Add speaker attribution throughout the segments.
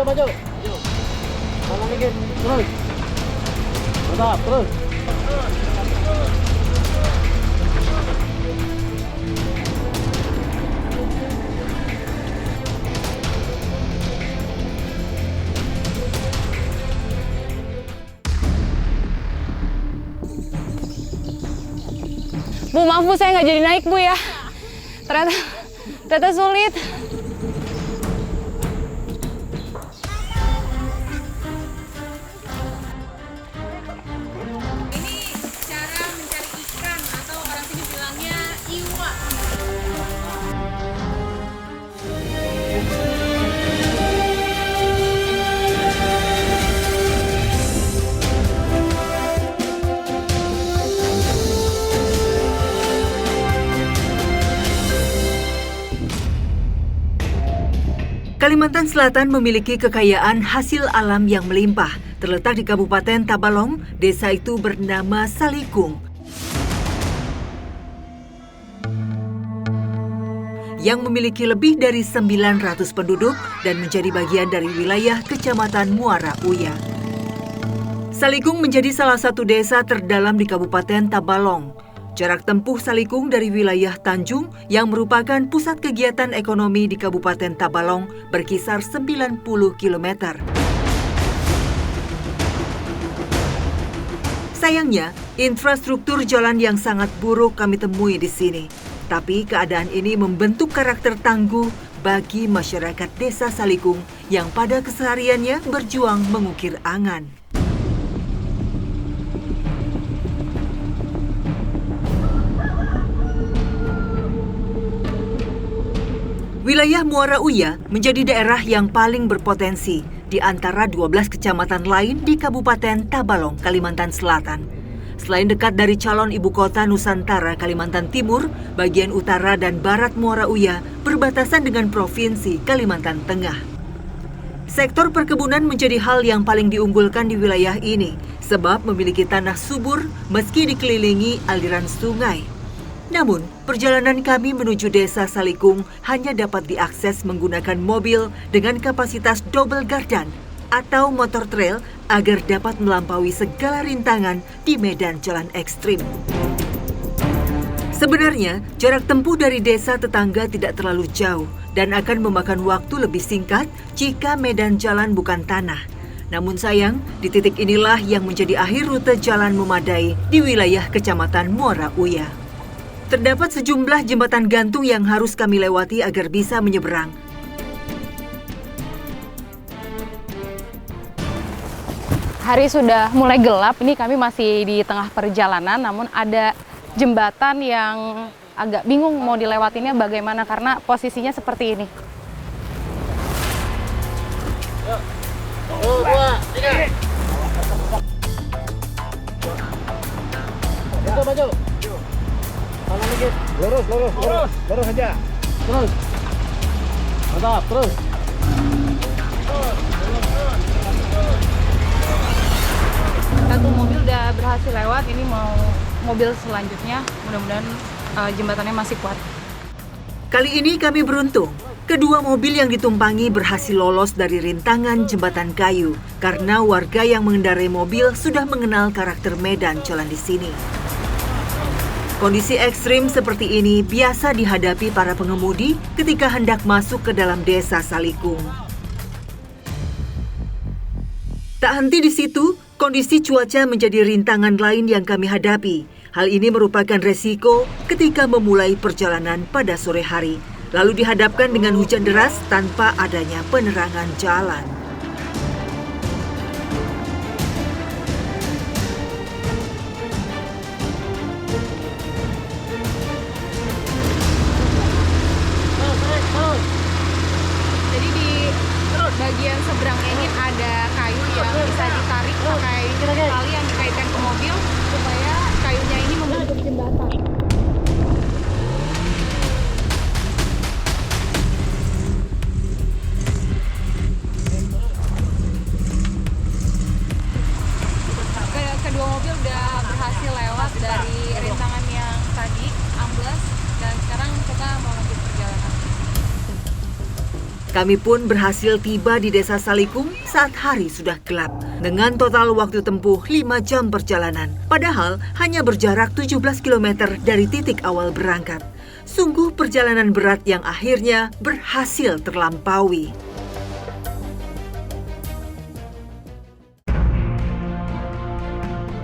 Speaker 1: maju. Kanan dikit, terus. Mantap, terus.
Speaker 2: Bu, maaf Bu, saya nggak jadi naik Bu ya. Ternyata sulit.
Speaker 3: Ini cara mencari ikan atau orang sini bilangnya iwa.
Speaker 4: Kalimantan Selatan memiliki kekayaan hasil alam yang melimpah. Terletak di Kabupaten Tabalong, desa itu bernama Salikung, yang memiliki lebih dari 900 penduduk dan menjadi bagian dari wilayah Kecamatan Muara Uya. Salikung menjadi salah satu desa terdalam di Kabupaten Tabalong. Jarak tempuh Salikung dari wilayah Tanjung yang merupakan pusat kegiatan ekonomi di Kabupaten Tabalong berkisar 90 km. Sayangnya, infrastruktur jalan yang sangat buruk kami temui di sini. Tapi keadaan ini membentuk karakter tangguh bagi masyarakat desa Salikung yang pada kesehariannya berjuang mengukir angan. Wilayah Muara Uya menjadi daerah yang paling berpotensi di antara 12 kecamatan lain di Kabupaten Tabalong, Kalimantan Selatan. Selain dekat dari calon ibu kota Nusantara, Kalimantan Timur, bagian utara dan barat Muara Uya berbatasan dengan Provinsi Kalimantan Tengah. Sektor perkebunan menjadi hal yang paling diunggulkan di wilayah ini, sebab memiliki tanah subur meski dikelilingi aliran sungai. Namun, perjalanan kami menuju desa Salikung hanya dapat diakses menggunakan mobil dengan kapasitas double gardan atau motor trail agar dapat melampaui segala rintangan di medan jalan ekstrim. Sebenarnya, jarak tempuh dari desa tetangga tidak terlalu jauh dan akan memakan waktu lebih singkat jika medan jalan bukan tanah. Namun sayang, di titik inilah yang menjadi akhir rute jalan memadai di wilayah Kecamatan Muara Uya. Terdapat sejumlah jembatan gantung yang harus kami lewati agar bisa menyeberang.
Speaker 2: Hari sudah mulai gelap, ini kami masih di tengah perjalanan, namun ada jembatan yang agak bingung mau dilewatinya bagaimana karena posisinya seperti ini.
Speaker 1: 1, 2, 3. Maju, maju. Kanan dikit. Lurus aja. Terus. Mantap, terus.
Speaker 2: Satu mobil udah berhasil lewat, ini mau mobil selanjutnya, mudah-mudahan jembatannya masih kuat.
Speaker 4: Kali ini kami beruntung. Kedua mobil yang ditumpangi berhasil lolos dari rintangan jembatan kayu karena warga yang mengendarai mobil sudah mengenal karakter medan jalan di sini. Kondisi ekstrim seperti ini biasa dihadapi para pengemudi ketika hendak masuk ke dalam desa Salikung. Tak henti di situ, kondisi cuaca menjadi rintangan lain yang kami hadapi. Hal ini merupakan resiko ketika memulai perjalanan pada sore hari, lalu dihadapkan dengan hujan deras tanpa adanya penerangan jalan.
Speaker 2: Jadi di bagian seberangnya ini ada kayu yang bisa ditarik pakai tali yang dikaitkan ke mobil supaya kayunya ini membentuk jembatan.
Speaker 4: Kami pun berhasil tiba di Desa Salikung saat hari sudah gelap. Dengan total waktu tempuh 5 jam perjalanan. Padahal hanya berjarak 17 km dari titik awal berangkat. Sungguh perjalanan berat yang akhirnya berhasil terlampaui.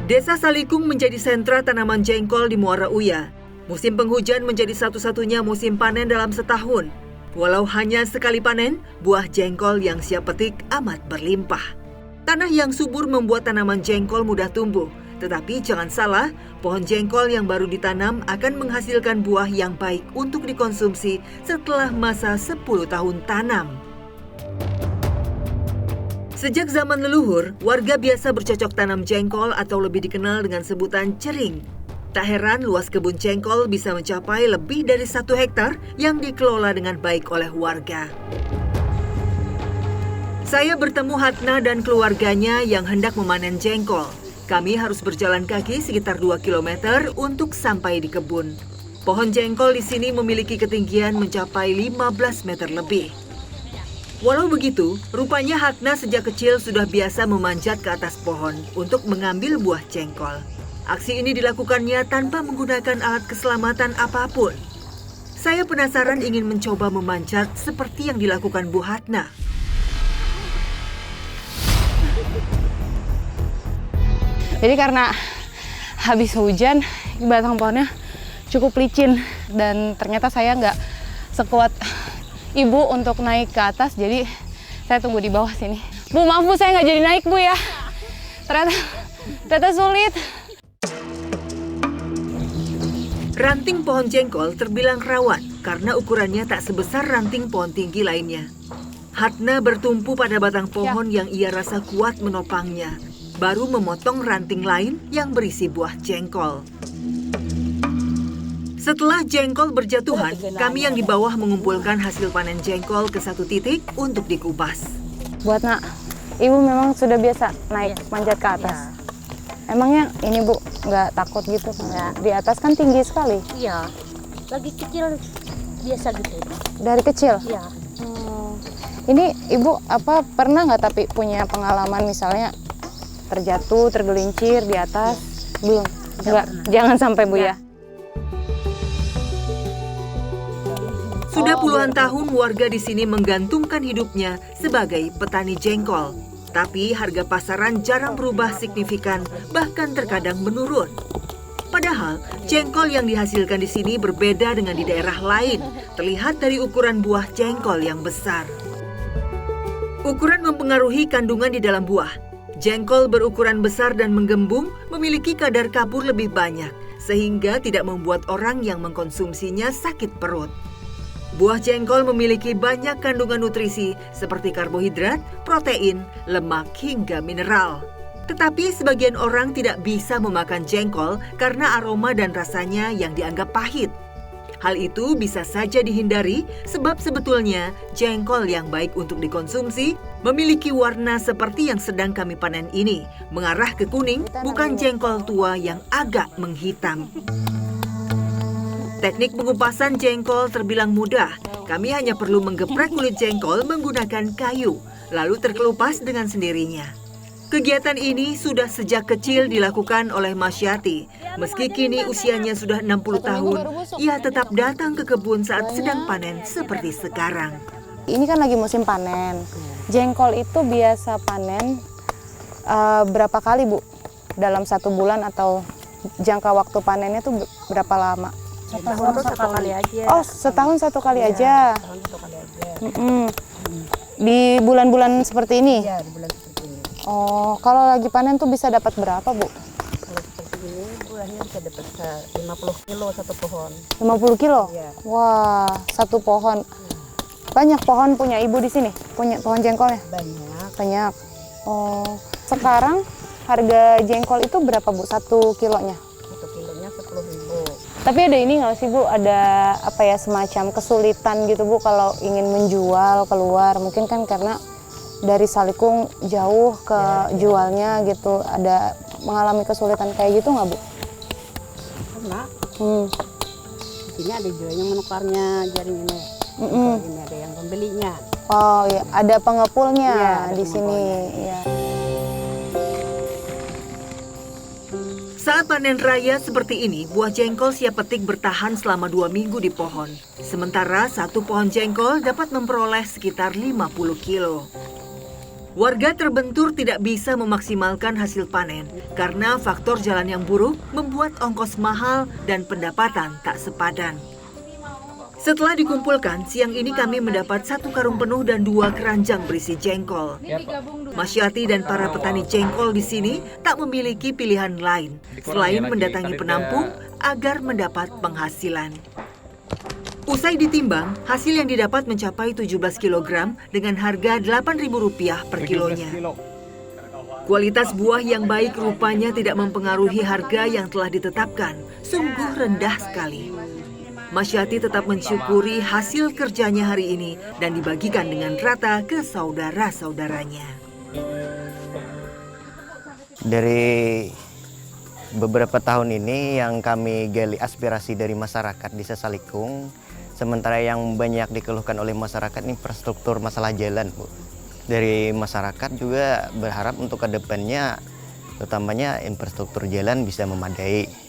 Speaker 4: Desa Salikung menjadi sentra tanaman jengkol di Muara Uya. Musim penghujan menjadi satu-satunya musim panen dalam setahun. Walau hanya sekali panen, buah jengkol yang siap petik amat berlimpah. Tanah yang subur membuat tanaman jengkol mudah tumbuh. Tetapi jangan salah, pohon jengkol yang baru ditanam akan menghasilkan buah yang baik untuk dikonsumsi setelah masa 10 tahun tanam. Sejak zaman leluhur, warga biasa bercocok tanam jengkol atau lebih dikenal dengan sebutan cering. Tak heran luas kebun jengkol bisa mencapai lebih dari 1 hektar yang dikelola dengan baik oleh warga. Saya bertemu Hatna dan keluarganya yang hendak memanen jengkol. Kami harus berjalan kaki sekitar 2 km untuk sampai di kebun. Pohon jengkol di sini memiliki ketinggian mencapai 15 meter lebih. Walau begitu, rupanya Hatna sejak kecil sudah biasa memanjat ke atas pohon untuk mengambil buah jengkol. Aksi ini dilakukannya tanpa menggunakan alat keselamatan apapun. Saya penasaran ingin mencoba memanjat seperti yang dilakukan Bu Hatna.
Speaker 2: Jadi karena habis hujan, batang pohonnya cukup licin dan ternyata saya nggak sekuat ibu untuk naik ke atas, jadi saya tunggu di bawah sini. Bu, maaf Bu, saya nggak jadi naik Bu ya. Ternyata sulit.
Speaker 4: Ranting pohon jengkol terbilang rawan karena ukurannya tak sebesar ranting pohon tinggi lainnya. Hatna bertumpu pada batang pohon yang ia rasa kuat menopangnya, baru memotong ranting lain yang berisi buah jengkol. Setelah jengkol berjatuhan, kami yang di bawah mengumpulkan hasil panen jengkol ke satu titik untuk dikupas.
Speaker 2: Buat nak, Ibu memang sudah biasa naik manjat ke atas. Emangnya ini Bu nggak takut gitu? Di atas kan tinggi sekali.
Speaker 5: Iya, lagi kecil biasa gitu.
Speaker 2: Dari kecil?
Speaker 5: Iya.
Speaker 2: Ini Ibu apa pernah nggak tapi punya pengalaman misalnya terjatuh, tergelincir di atas? Belum? Nggak, jangan sampai Bu ya.
Speaker 4: Sudah puluhan tahun warga di sini menggantungkan hidupnya sebagai petani jengkol. Tapi harga pasaran jarang berubah signifikan, bahkan terkadang menurun. Padahal jengkol yang dihasilkan di sini berbeda dengan di daerah lain, terlihat dari ukuran buah jengkol yang besar. Ukuran mempengaruhi kandungan di dalam buah. Jengkol berukuran besar dan menggembung memiliki kadar kapur lebih banyak, sehingga tidak membuat orang yang mengkonsumsinya sakit perut. Buah jengkol memiliki banyak kandungan nutrisi seperti karbohidrat, protein, lemak, hingga mineral. Tetapi sebagian orang tidak bisa memakan jengkol karena aroma dan rasanya yang dianggap pahit. Hal itu bisa saja dihindari sebab sebetulnya jengkol yang baik untuk dikonsumsi memiliki warna seperti yang sedang kami panen ini, mengarah ke kuning, bukan jengkol tua yang agak menghitam. Teknik pengupasan jengkol terbilang mudah. Kami hanya perlu menggeprek kulit jengkol menggunakan kayu, lalu terkelupas dengan sendirinya. Kegiatan ini sudah sejak kecil dilakukan oleh Masyati. Meski kini usianya sudah 60 tahun, ia tetap datang ke kebun saat sedang panen seperti sekarang.
Speaker 2: Ini kan lagi musim panen. Jengkol itu biasa panen berapa kali Bu? Dalam 1 bulan atau jangka waktu panennya tuh berapa lama?
Speaker 5: Setahun satu kali aja.
Speaker 2: Oh, setahun 1 kali aja.
Speaker 5: Setahun 1 kali aja.
Speaker 2: Di bulan-bulan seperti ini?
Speaker 5: Iya, di bulan seperti ini.
Speaker 2: Oh, kalau lagi panen tuh bisa dapat berapa Bu?
Speaker 5: Kalau seperti ini bulannya bisa dapat 50 kilo satu pohon.
Speaker 2: 50 kilo?
Speaker 5: Iya.
Speaker 2: Wah, 1 pohon. Banyak pohon punya Ibu di sini? Punya pohon jengkolnya?
Speaker 5: Banyak.
Speaker 2: Banyak. Oh, sekarang harga jengkol itu berapa Bu? 1 kilonya?
Speaker 5: 1 kilonya 10.000.
Speaker 2: Tapi ada ini nggak sih Bu? Ada apa ya semacam kesulitan gitu Bu kalau ingin menjual keluar? Mungkin kan karena dari Salikung jauh ke jualnya gitu. Ada mengalami kesulitan kayak gitu nggak Bu?
Speaker 5: Karena di sini ada juga yang menukarnya jaring ini. Ini ada yang pembelinya.
Speaker 2: Oh iya, ada pengepulnya
Speaker 5: Iya, ada
Speaker 2: di sini. Iya.
Speaker 4: Saat panen raya seperti ini, buah jengkol siap petik bertahan selama 2 minggu di pohon. Sementara satu pohon jengkol dapat memperoleh sekitar 50 kilo. Warga terbentur tidak bisa memaksimalkan hasil panen karena faktor jalan yang buruk membuat ongkos mahal dan pendapatan tak sepadan. Setelah dikumpulkan, siang ini kami mendapat 1 karung penuh dan 2 keranjang berisi jengkol. Masyati dan para petani jengkol di sini tak memiliki pilihan lain selain mendatangi penampung agar mendapat penghasilan. Usai ditimbang, hasil yang didapat mencapai 17 kg dengan harga Rp8.000 per kilonya. Kualitas buah yang baik rupanya tidak mempengaruhi harga yang telah ditetapkan, sungguh rendah sekali. Masyati tetap mensyukuri hasil kerjanya hari ini dan dibagikan dengan rata ke saudara-saudaranya.
Speaker 6: Dari beberapa tahun ini yang kami gali aspirasi dari masyarakat di Sasalikung, sementara yang banyak dikeluhkan oleh masyarakat infrastruktur masalah jalan, Bu. Dari masyarakat juga berharap untuk ke depannya, utamanya infrastruktur jalan bisa memadai.